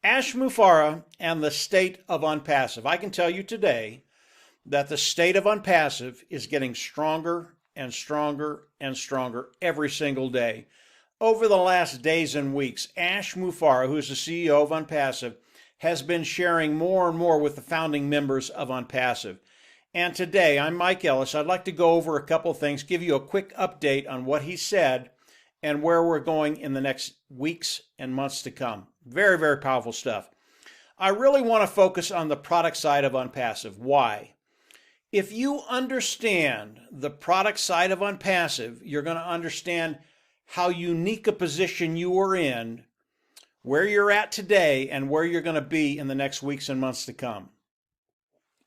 Ash Mufareh and the state of Onpassive. I can tell you today that the state of Onpassive is getting stronger and stronger and stronger every single day. Over the last days and weeks, Ash Mufareh, who is the CEO of Onpassive, has been sharing more and more with the founding members of Onpassive. And today, I'm Mike Ellis. I'd like to go over a couple of things, give you a quick update on what he said and where we're going in the next weeks and months to come. Very, very powerful stuff. I really want to focus on the product side of Onpassive. Why? If you understand the product side of Onpassive, you're going to understand how unique a position you are in, where you're at today, and where you're going to be in the next weeks and months to come.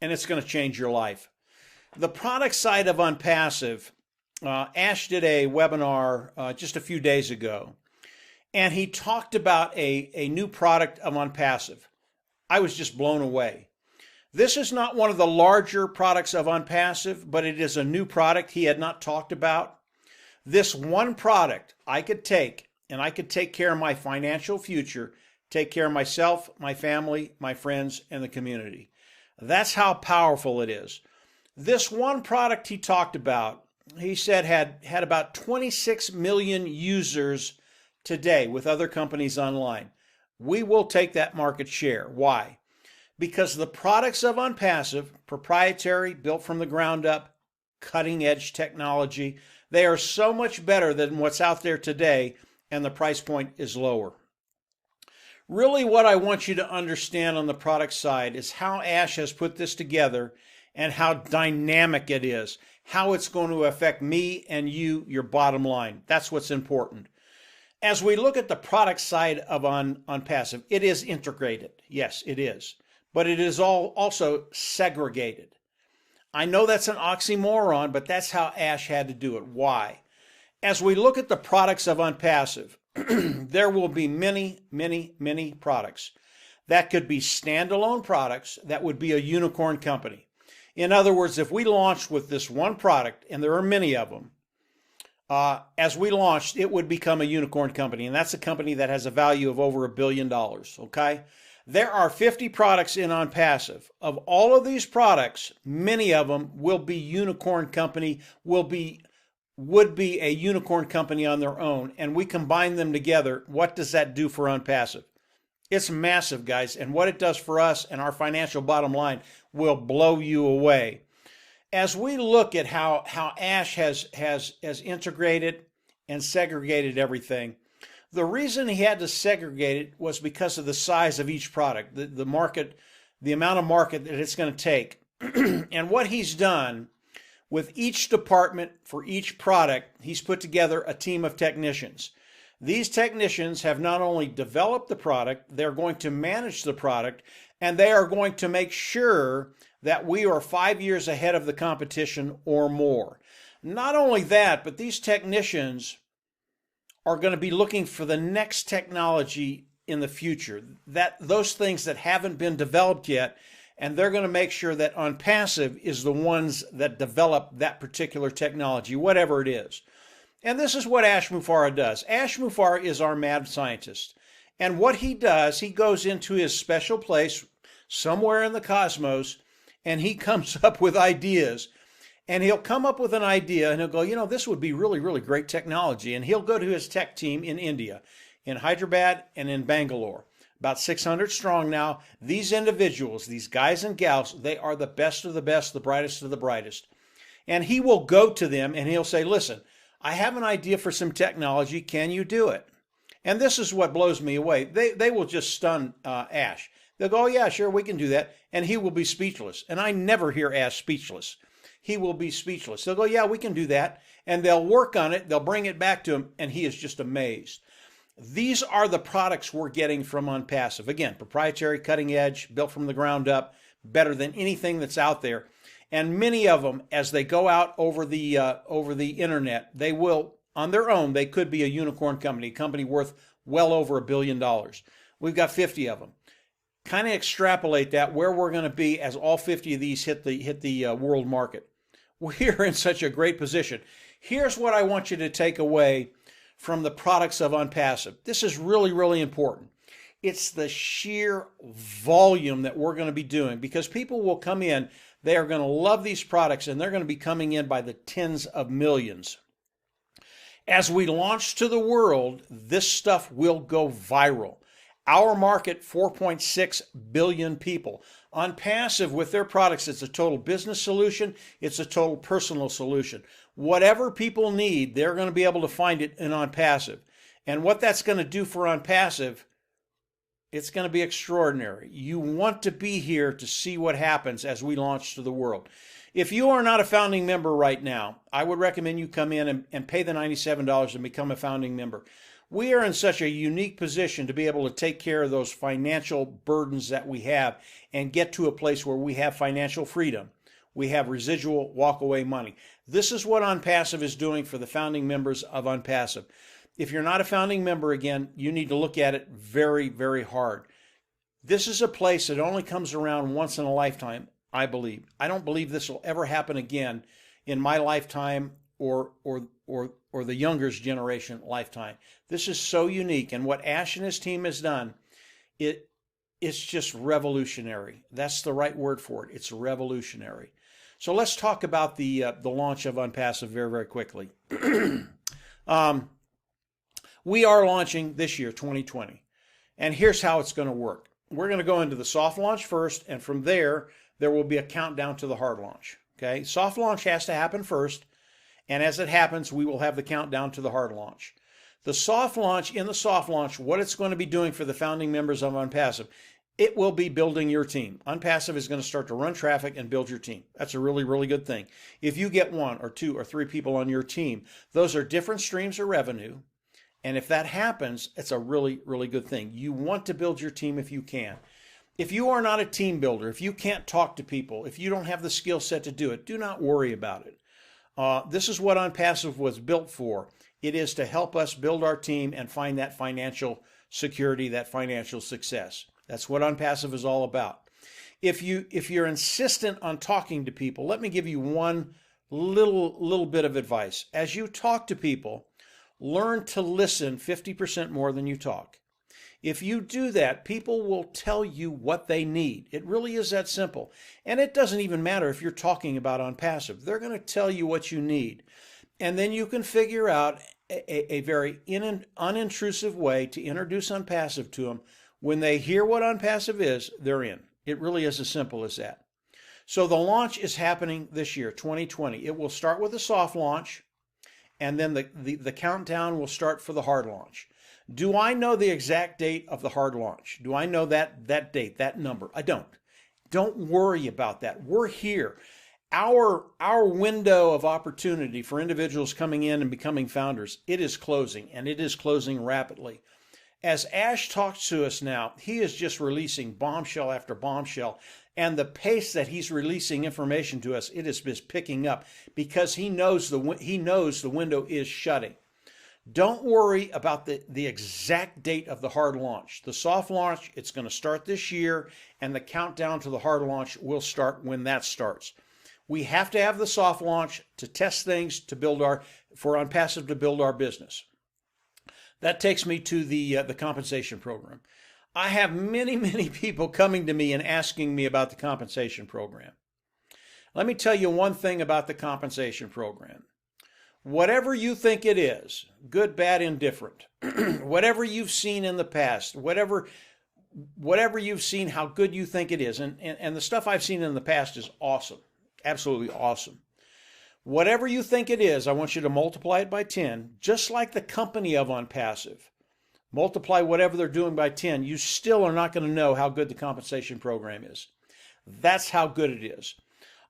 And it's going to change your life. The product side of Onpassive, Ash did a webinar just a few days ago, and he talked about a new product of Onpassive. I was just blown away. This is not one of the larger products of Onpassive, but it is a new product he had not talked about. This one product I could take, and I could take care of my financial future, take care of myself, my family, my friends, and the community. That's how powerful it is. This one product he talked about, he said had about 26 million users today with other companies online. We will take that market share. Why? Because the products of Onpassive, proprietary, built from the ground up, cutting edge technology, they are so much better than what's out there today, and the price point is lower. Really, what I want you to understand on the product side is how Ash has put this together and how dynamic it is, how it's going to affect me and you, your bottom line. That's what's important. As we look at the product side of Onpassive, it is integrated. Yes, it is. But it is also segregated. I know that's an oxymoron, but that's how Ash had to do it. Why? As we look at the products of Onpassive, there will be many, many, many products. That could be standalone products that would be a unicorn company. In other words, if we launched with this one product, and there are many of them, as we launched, it would become a unicorn company, and that's a company that has a value of over $1 billion, okay? There are 50 products in Onpassive. Of all of these products, many of them will be unicorn company, would be a unicorn company on their own, and we combine them together. What does that do for Onpassive? It's massive, guys, and what it does for us and our financial bottom line will blow you away. As we look at how Ash has integrated and segregated everything, the reason he had to segregate it was because of the size of each product, the market, the amount of market that it's going to take. And what he's done with each department for each product, he's put together a team of technicians. These technicians have not only developed the product, they're going to manage the product, and they are going to make sure that we are 5 years ahead of the competition or more. Not only that, but these technicians are going to be looking for the next technology in the future, those things that haven't been developed yet, and they're going to make sure that Onpassive is the ones that develop that particular technology, whatever it is. And this is what Ash Mufareh does. Ash Mufareh is our mad scientist. And what he does, he goes into his special place somewhere in the cosmos, and he comes up with ideas. And he'll come up with an idea, and he'll go, this would be really, really great technology. And he'll go to his tech team in India, in Hyderabad and in Bangalore. About 600 strong now. These individuals, these guys and gals, they are the best of the best, the brightest of the brightest. And he will go to them and he'll say, listen, I have an idea for some technology. Can you do it? And this is what blows me away. They will just stun Ash. They'll go, oh, yeah, sure, we can do that. And he will be speechless. And I never hear Ash speechless. He will be speechless. They'll go, yeah, we can do that. And they'll work on it. They'll bring it back to him. And he is just amazed. These are the products we're getting from Onpassive. Again, proprietary, cutting edge, built from the ground up, better than anything that's out there. And many of them, as they go out over the internet, they will, on their own, they could be a unicorn company, a company worth well over $1 billion. We've got 50 of them. Kind of extrapolate that where we're going to be as all 50 of these hit the world market. We're in such a great position. Here's what I want you to take away from the products of Onpassive. This is really, really important. It's the sheer volume that we're going to be doing, because people will come in, they are going to love these products, and they're going to be coming in by the tens of millions. As we launch to the world, this stuff will go viral. Our market, 4.6 billion people. Onpassive, with their products, it's a total business solution. It's a total personal solution. Whatever people need, they're going to be able to find it in Onpassive. And what that's going to do for Onpassive, it's going to be extraordinary. You want to be here to see what happens as we launch to the world. If you are not a founding member right now, I would recommend you come in and pay the $97 and become a founding member. We are in such a unique position to be able to take care of those financial burdens that we have and get to a place where we have financial freedom. We have residual walk-away money. This is what Onpassive is doing for the founding members of Onpassive. If you're not a founding member, again, you need to look at it very, very hard. This is a place that only comes around once in a lifetime, I believe. I don't believe this will ever happen again in my lifetime or the younger's generation lifetime. This is so unique, and what Ash and his team has done, it's just revolutionary. That's the right word for it. It's revolutionary. So let's talk about the launch of Onpassive very, very quickly. We are launching this year, 2020, and here's how it's going to work. We're going to go into the soft launch first, and from there will be a countdown to the hard launch. Okay, soft launch has to happen first, and as it happens, we will have the countdown to the hard launch. The soft launch, in the soft launch, what it's going to be doing for the founding members of Onpassive, it will be building your team. Onpassive is going to start to run traffic and build your team. That's a really, really good thing. If you get 1 or 2 or 3 people on your team, those are different streams of revenue. And if that happens, it's a really, really good thing. You want to build your team if you can. If you are not a team builder, if you can't talk to people, if you don't have the skill set to do it, do not worry about it. This is what Onpassive was built for. It is to help us build our team and find that financial security, that financial success. That's what Onpassive is all about. If you're insistent on talking to people, let me give you one little bit of advice. As you talk to people, learn to listen 50% more than you talk. If you do that, people will tell you what they need. It really is that simple. And it doesn't even matter if you're talking about Onpassive. They're going to tell you what you need. And then you can figure out a very unintrusive way to introduce Onpassive to them. When they hear what Onpassive is, they're in. It really is as simple as that. So the launch is happening this year, 2020. It will start with a soft launch, and then the countdown will start for the hard launch. Do I know the exact date of the hard launch? Do I know that date, that number? I don't. Don't worry about that. We're here. Our window of opportunity for individuals coming in and becoming founders, it is closing, and it is closing rapidly. As Ash talks to us now, he is just releasing bombshell after bombshell, and the pace that he's releasing information to us, it is just picking up because he knows the window is shutting. Don't worry about the exact date of the hard launch. The soft launch, it's going to start this year, and the countdown to the hard launch will start when that starts. We have to have the soft launch to test things, for Onpassive to build our business. That takes me to the compensation program. I have many people coming to me and asking me about the compensation program. Let me tell you one thing about the compensation program. Whatever you think it is, good, bad, indifferent, whatever you've seen in the past, whatever you've seen, how good you think it is, and the stuff I've seen in the past is awesome, absolutely awesome. Whatever you think it is, I want you to multiply it by 10, just like the company of Onpassive. Multiply whatever they're doing by 10, you still are not going to know how good the compensation program is. That's how good it is.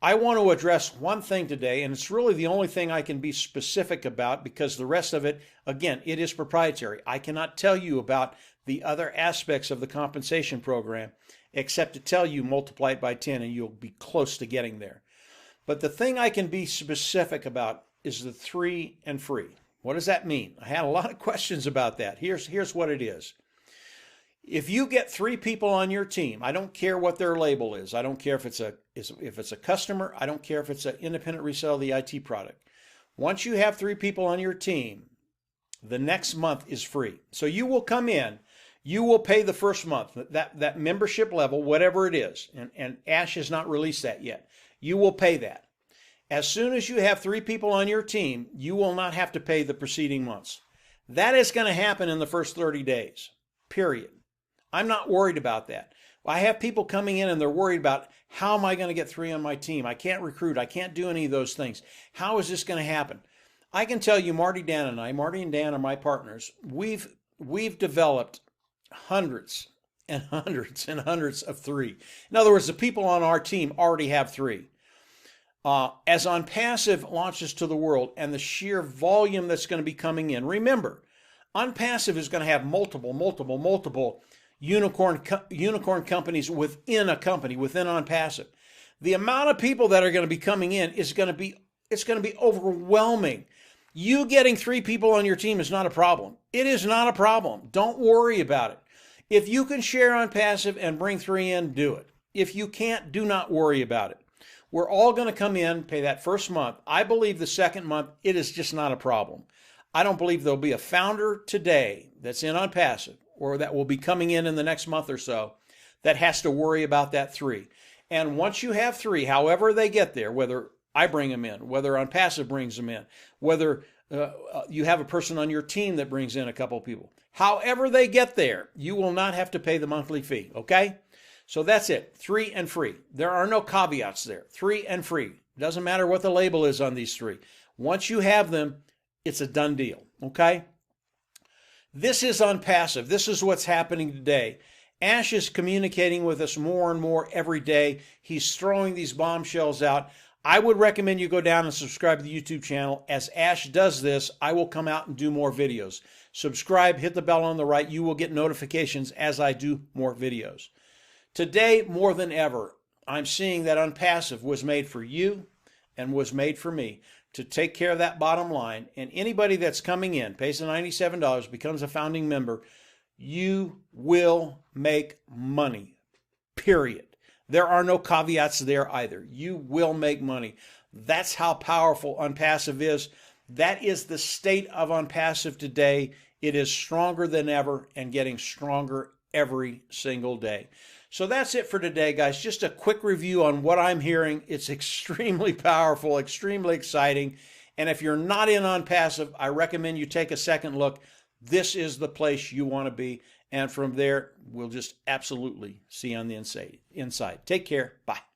I want to address one thing today, and it's really the only thing I can be specific about because the rest of it, again, it is proprietary. I cannot tell you about the other aspects of the compensation program except to tell you multiply it by 10 and you'll be close to getting there. But the thing I can be specific about is the 3 and free. What does that mean? I had a lot of questions about that. Here's what it is. If you get 3 people on your team, I don't care what their label is. I don't care if it's a customer. I don't care if it's an independent reseller of the IT product. Once you have 3 people on your team, the next month is free. So you will come in You will pay the first month, that membership level, whatever it is, and Ash has not released that yet. You will pay that. As soon as you have 3 people on your team, you will not have to pay the preceding months. That is going to happen in the first 30 days, period. I'm not worried about that. I have people coming in and they're worried about, how am I going to get 3 on my team? I can't recruit. I can't do any of those things. How is this going to happen? I can tell you, Marty and Dan are my partners. We've developed hundreds and hundreds and hundreds of 3. In other words, the people on our team already have 3. As Onpassive launches to the world and the sheer volume that's going to be coming in, remember, Onpassive is going to have multiple unicorn companies within a company, within Onpassive. The amount of people that are going to be coming in is going to be overwhelming. You getting 3 people on your team is not a problem. It is not a problem. Don't worry about it. If you can share Onpassive and bring 3 in, do it. If you can't, do not worry about it. We're all going to come in, pay that first month. I believe the second month, it is just not a problem. I don't believe there'll be a founder today that's in Onpassive or that will be coming in the next month or so that has to worry about that 3. And once you have 3, however they get there, whether I bring them in, whether Onpassive brings them in, whether you have a person on your team that brings in a couple people, however they get there, you will not have to pay the monthly fee, okay? So that's it, 3 and free. There are no caveats there, 3 and free. Doesn't matter what the label is on these 3. Once you have them, it's a done deal, okay? This is Onpassive. This is what's happening today. Ash is communicating with us more and more every day. He's throwing these bombshells out. I would recommend you go down and subscribe to the YouTube channel. As Ash does this, I will come out and do more videos. Subscribe, hit the bell on the right. You will get notifications as I do more videos. Today, more than ever, I'm seeing that Onpassive was made for you and was made for me to take care of that bottom line. And anybody that's coming in, pays the $97, becomes a founding member, you will make money, period. There are no caveats there either. You will make money. That's how powerful Onpassive is. That is the state of Onpassive today. It is stronger than ever and getting stronger every single day. So that's it for today, guys. Just a quick review on what I'm hearing. It's extremely powerful, extremely exciting. And if you're not in Onpassive, I recommend you take a second look. This is the place you want to be. And from there, we'll just absolutely see you on the inside. Take care. Bye.